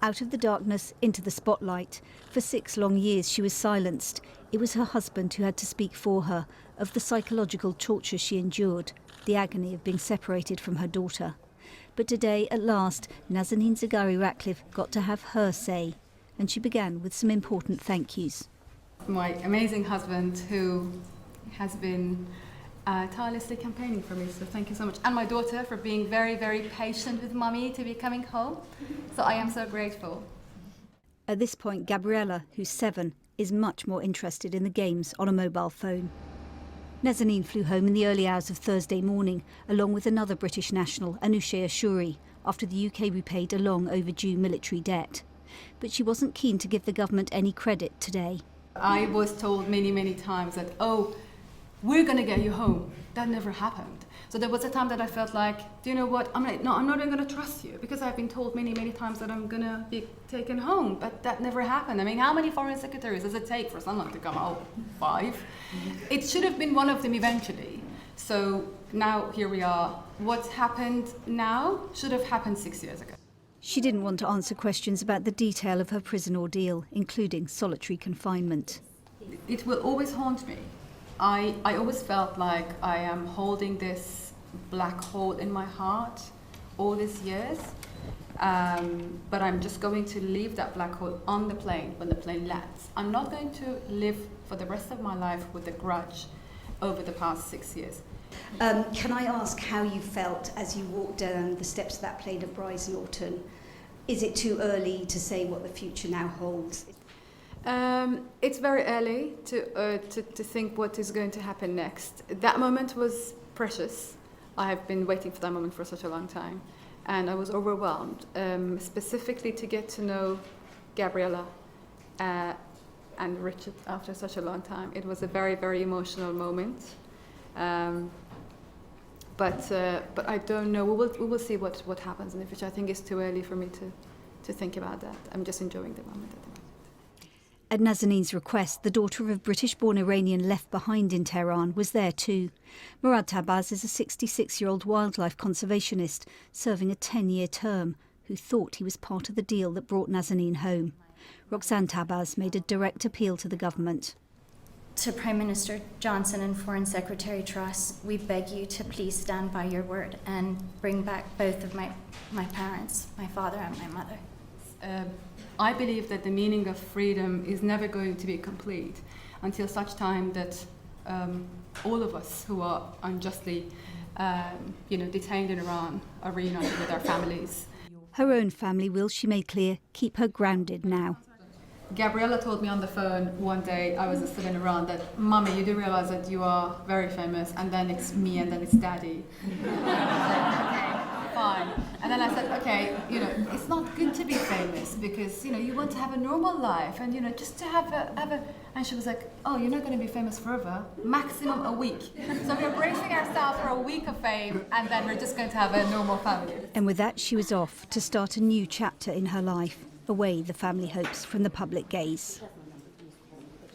Out of the darkness, into the spotlight. For 6 long years she was silenced. It was her husband who had to speak for her, of the psychological torture she endured, the agony of being separated from her daughter. But today, at last, Nazanin Zaghari Ratcliffe got to have her say, and she began with some important thank yous. My amazing husband, who has been tirelessly campaigning for me, so thank you so much. And my daughter for being very, very patient with mummy to be coming home. So I am so grateful. At this point, Gabriella, who's 7, is much more interested in the games on a mobile phone. Nazanin flew home in the early hours of Thursday morning, along with another British national, Anousheh Achouri, after the UK repaid a long overdue military debt. But she wasn't keen to give the government any credit today. I was told many, many times that, oh, we're going to get you home. That never happened. So there was a time that I felt like, do you know what, I'm not even going to trust you, because I've been told many, many times that I'm going to be taken home, but that never happened. I mean, how many foreign secretaries does it take for someone to come home? 5? It should have been one of them eventually. So now here we are. What's happened now should have happened 6 years ago. She didn't want to answer questions about the detail of her prison ordeal, including solitary confinement. It will always haunt me. I always felt like I am holding this black hole in my heart all these years, but I'm just going to leave that black hole on the plane when the plane lands. I'm not going to live for the rest of my life with a grudge over the past 6 years. Can I ask how you felt as you walked down the steps of that plane at Brize Norton? Is it too early to say what the future now holds? It's very early to think what is going to happen next. That moment was precious. I have been waiting for that moment for such a long time, and I was overwhelmed, specifically to get to know Gabriella and Richard after such a long time. It was a very, very emotional moment. But I don't know. We will see what happens in the future. I think it's too early for me to think about that. I'm just enjoying the moment at the moment. At Nazanin's request, the daughter of a British-born Iranian left behind in Tehran was there too. Murad Tabaz is a 66-year-old wildlife conservationist serving a 10-year term who thought he was part of the deal that brought Nazanin home. Roxanne Tabaz made a direct appeal to the government. To Prime Minister Johnson and Foreign Secretary Truss, we beg you to please stand by your word and bring back both of my parents, my father and my mother. I believe that the meaning of freedom is never going to be complete until such time that all of us who are unjustly detained in Iran are reunited with our families. Her own family will, she made clear, keep her grounded now. Gabriella told me on the phone one day, I was still in Iran, that, Mummy, you do realize that you are very famous, and then it's me, and then it's Daddy. Okay, fine. And then I said, okay, it's not good to be famous, because, you want to have a normal life, and, just to have a... And she was like, oh, you're not going to be famous forever, maximum a week. So we're bracing ourselves for a week of fame, and then we're just going to have a normal family. And with that, she was off to start a new chapter in her life, away, the family hopes, from the public gaze.